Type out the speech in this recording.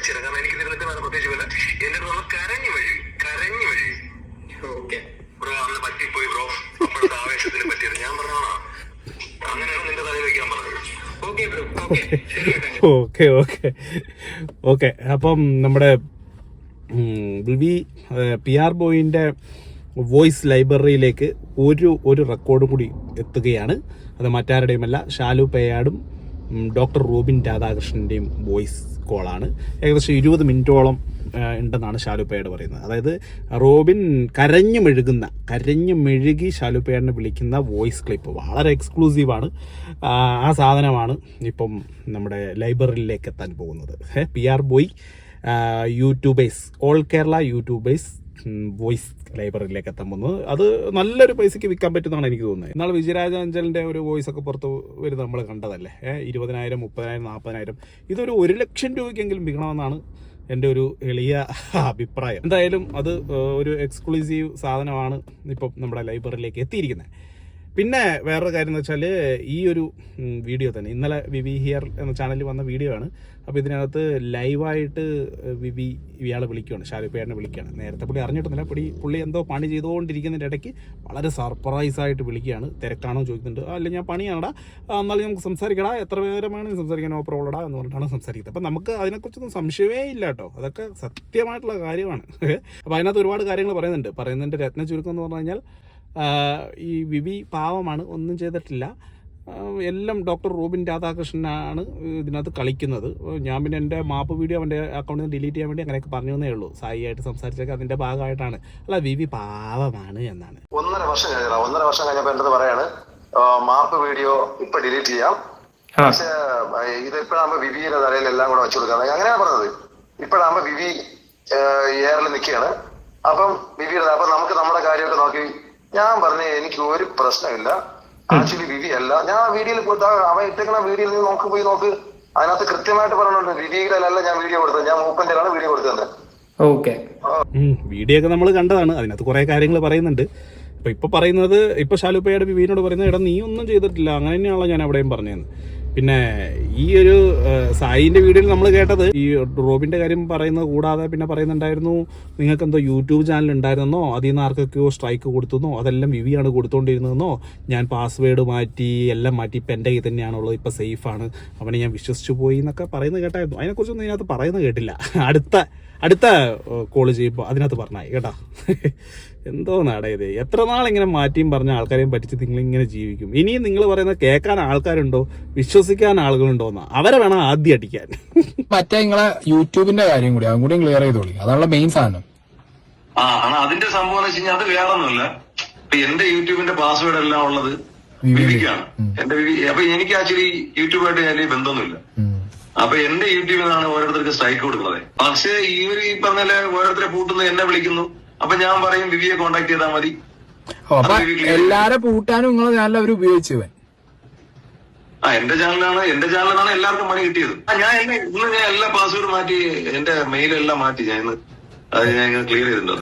വെച്ചില്ല. കാരണം എനിക്ക് ഇതിനകത്ത് വേറെ പ്രത്യേകിച്ച് പോലെ എന്റെ ബ്രോ കരഞ്ഞു വഴി ഓക്കെ ബ്രോ അന്ന് പറ്റിപ്പോയി ബ്രോ അപ്പോഴത്തെ ആവേശത്തിന് പറ്റിയത് ഞാൻ പറഞ്ഞോണോ അങ്ങനെയാണ് നിന്റെ തലയിൽ വെക്കാൻ പറഞ്ഞത്. ഓക്കെ അപ്പം നമ്മുടെ PR ബോയിന്റെ വോയിസ് ലൈബ്രറിയിലേക്ക് ഒരു റെക്കോർഡ് കൂടി എത്തുകയാണ്. അത് മറ്റാരുടെയുമല്ല, ഷാലു പേയാടും ഡോക്ടർ റോബിൻ രാധാകൃഷ്ണൻ്റെയും വോയിസ് കോളാണ്. ഏകദേശം 20 മിനിറ്റോളം ഉണ്ടെന്നാണ് ഷാലു പേയാട് പറയുന്നത്. അതായത് റോബിൻ കരഞ്ഞു മെഴുകി ഷാലു പേയാടിനെ വിളിക്കുന്ന വോയിസ് ക്ലിപ്പ് വളരെ എക്സ്ക്ലൂസീവാണ്. ആ സാധനമാണ് ഇപ്പം നമ്മുടെ ലൈബ്രറിയിലേക്ക് എത്താൻ പോകുന്നത്. PR boy YouTubers, all Kerala YouTubers voice ലൈബ്രറിയിലേക്ക് എത്താൻ പോകുന്നത്. അത് നല്ലൊരു പൈസയ്ക്ക് വിൽക്കാൻ പറ്റുന്നതാണ് എനിക്ക് തോന്നുന്നത്. എന്നാൽ വിജയരാജ അഞ്ചലിൻ്റെ ഒരു വോയിസ് ഒക്കെ പുറത്ത് വരുന്നത് നമ്മൾ കണ്ടതല്ലേ. 20,000, 30,000, 40,000 ഇതൊരു 1 ലക്ഷം രൂപയ്ക്കെങ്കിലും വിൽക്കണമെന്നാണ് എൻ്റെ ഒരു എളിയ അഭിപ്രായം. എന്തായാലും അത് ഒരു എക്സ്ക്ലൂസീവ് സാധനമാണ് ഇപ്പം നമ്മുടെ ലൈബ്രറിയിലേക്ക് എത്തിയിരിക്കുന്നത്. പിന്നെ വേറൊരു കാര്യം എന്ന് വെച്ചാൽ ഈ ഒരു വീഡിയോ തന്നെ ഇന്നലെ വിവി ഹിയർ എന്ന ചാനലിൽ വന്ന വീഡിയോ ആണ്. അപ്പോൾ ഇതിനകത്ത് ലൈവായിട്ട് വിവി ഇയാളെ വിളിക്കുകയാണ്, ഷാലു പേയാടിനെ വിളിക്കുകയാണ്. നേരത്തെ പുള്ളി അറിഞ്ഞിട്ടൊന്നുമില്ല. പുള്ളി എന്തോ പണി ചെയ്തുകൊണ്ടിരിക്കുന്നതിൻ്റെ ഇടയ്ക്ക് വളരെ സർപ്രൈസായിട്ട് വിളിക്കുകയാണ്. തിരക്കാണോ ചോദിക്കുന്നുണ്ട്. അല്ല ഞാൻ പണിയാണടാ, എന്നാലും നമുക്ക് സംസാരിക്കടാ, എത്ര നേരമാണ് സംസാരിക്കാൻ ഓപ്പറോളടാ എന്ന് പറഞ്ഞിട്ടാണ് സംസാരിക്കുന്നത്. അപ്പം നമുക്ക് അതിനെക്കുറിച്ചൊന്നും സംശയമേ ഇല്ല കേട്ടോ, അതൊക്കെ സത്യമായിട്ടുള്ള കാര്യമാണ്. അപ്പോൾ അതിനകത്ത് ഒരുപാട് കാര്യങ്ങൾ പറയുന്നുണ്ട്. രത്ന ചുരുക്കം എന്ന് പറഞ്ഞു കഴിഞ്ഞാൽ ഈ വിവി പാവമാണ്, ഒന്നും ചെയ്തിട്ടില്ല. എല്ലാം ഡോക്ടർ റോബിൻ രാധാകൃഷ്ണനാണ് ഇതിനകത്ത് കളിക്കുന്നത്. ഞാൻ പിന്നെ എൻ്റെ മാപ്പ് വീഡിയോ അവൻ്റെ അക്കൗണ്ടിൽ നിന്ന് ഡിലീറ്റ് ചെയ്യാൻ വേണ്ടി അങ്ങനെയൊക്കെ പറഞ്ഞു തന്നേ ഉള്ളൂ. സായിയായിട്ട് സംസാരിച്ചൊക്കെ അതിൻ്റെ ഭാഗമായിട്ടാണ്. അല്ല, വിവി പാവമാണ് എന്നാണ്. 1.5 വർഷം കഴിഞ്ഞപ്പോൾ എൻ്റെ പറയാണ് മാപ്പ് വീഡിയോ ഇപ്പൊ ഡിലീറ്റ് ചെയ്യാം, പക്ഷെ ഇത് ഇപ്പോഴാകുമ്പോ വിവിയുടെ തലയിൽ എല്ലാം കൂടെ വെച്ചു കൊടുക്കാം അങ്ങനെയാണ് പറഞ്ഞത്. ഇപ്പോഴാകുമ്പോ വിവി എയറിൽ നിൽക്കുകയാണ്. അപ്പം വിവിയുടെ അപ്പൊ നമുക്ക് നമ്മുടെ കാര്യമൊക്കെ നോക്കി ഞാൻ പറഞ്ഞു എനിക്ക് ഒരു പ്രശ്നമില്ല. ആക്ച്വലി വിവി അല്ല, ഞാൻ വീഡിയോയിൽ അവൻ ഇട്ടേക്കണ വീഡിയോയിൽ നീ നോക്ക് അതിനകത്ത് കൃത്യമായിട്ട് പറഞ്ഞിട്ടുണ്ട് വിവിയുടെ അല്ല ഞാൻ വീഡിയോ കൊടുത്തത്, ഞാൻ മൂപ്പന്റെ വീഡിയോ കൊടുത്തത്. വീഡിയോ ഒക്കെ നമ്മൾ കണ്ടതാണ്. അതിനകത്ത് കുറെ കാര്യങ്ങൾ പറയുന്നുണ്ട്. ഇപ്പൊ പറയുന്നത് ഷാലു പേയാട് വിവിനോട് പറയുന്നത് എടാ നീ ഒന്നും ചെയ്തിട്ടില്ല, അങ്ങനെ തന്നെയാണല്ലോ ഞാൻ അവിടെയും പറഞ്ഞതെന്ന്. പിന്നെ ഈ ഒരു സായിന്റെ വീഡിയോയിൽ നമ്മൾ കേട്ടത് ഈ റോബിന്റെ കാര്യം പറയുന്നത് കൂടാതെ പിന്നെ പറയുന്നുണ്ടായിരുന്നു നിങ്ങൾക്ക് എന്തോ യൂട്യൂബ് ചാനൽ ഉണ്ടായിരുന്നോ, അതിൽ നിന്ന് ആർക്കൊക്കെയോ സ്ട്രൈക്ക് കൊടുത്തുന്നോ, അതെല്ലാം വിവിയാണ് കൊടുത്തോണ്ടിരുന്നതെന്നോ, ഞാൻ പാസ്വേഡ് മാറ്റി എല്ലാം മാറ്റി ഇപ്പം എൻ്റെ കയ്യിൽ തന്നെയാണുള്ളത്, ഇപ്പം സേഫാണ്, അവനെ ഞാൻ വിശ്വസിച്ചു പോയി എന്നൊക്കെ പറയുന്നത് കേട്ടായിരുന്നു. അതിനെക്കുറിച്ചൊന്നും ഇതിനകത്ത് പറയുന്നത് കേട്ടില്ല. അടുത്ത കോള് ചെയ്യുമ്പോൾ അതിനകത്ത് പറഞ്ഞായി കേട്ടോ. എന്തോ നാടേത്, എത്ര നാളിങ്ങനെ മാറ്റിയും പറഞ്ഞ ആൾക്കാരെയും പറ്റിച്ച് നിങ്ങളിങ്ങനെ ജീവിക്കും. ഇനിയും നിങ്ങൾ പറയുന്നത് കേൾക്കാൻ ആൾക്കാരുണ്ടോ, വിശ്വസിക്കാൻ ആളുകളുണ്ടോ എന്നാ, അവരെ വേണം ആദ്യം അടിക്കാൻ. മറ്റേ നിങ്ങളെ യൂട്യൂബിന്റെ കാര്യം കൂടി അതും കൂടി ക്ലിയർ ചെയ്തോളി, അതാണല്ലോ മെയിൻ സാധനം. അതിന്റെ സംഭവം എന്ന് വെച്ച് കഴിഞ്ഞാൽ അത് വേറൊന്നുമില്ല. എന്റെ യൂട്യൂബിന്റെ പാസ്വേഡ് എല്ലാം ഉള്ളത് വിവിക്കാണ്. എന്റെ വിവി. അപ്പൊ എനിക്ക് ആക്ച്വലി യൂട്യൂബായിട്ട് വലിയ ബന്ധമൊന്നുമില്ല. അപ്പൊ എന്റെ യൂട്യൂബിൽ നിന്നാണ് ഓരോരുത്തർക്ക് സ്ട്രൈക്ക് കൊടുക്കുന്നത്. പക്ഷേ ഇവർ ഈ പറഞ്ഞ ഓരോരുത്തരെ പൂട്ടുന്നു, എന്നെ വിളിക്കുന്നു. അപ്പൊ ഞാൻ പറയും വിവിയെ കോണ്ടാക്ട് ചെയ്താൽ മതി. എല്ലാരെ പൂട്ടാനും നിങ്ങളെ ചാനൽ അവർ ഉപയോഗിച്ചു. എന്റെ ചാനലാണ് എല്ലാവർക്കും പണി കിട്ടിയത്. ഞാൻ എല്ലാ പാസ്വേഡ് മാറ്റി, എന്റെ മെയിലെല്ലാം മാറ്റി ഞാൻ ക്ലിയർ ചെയ്തിട്ടുണ്ട്.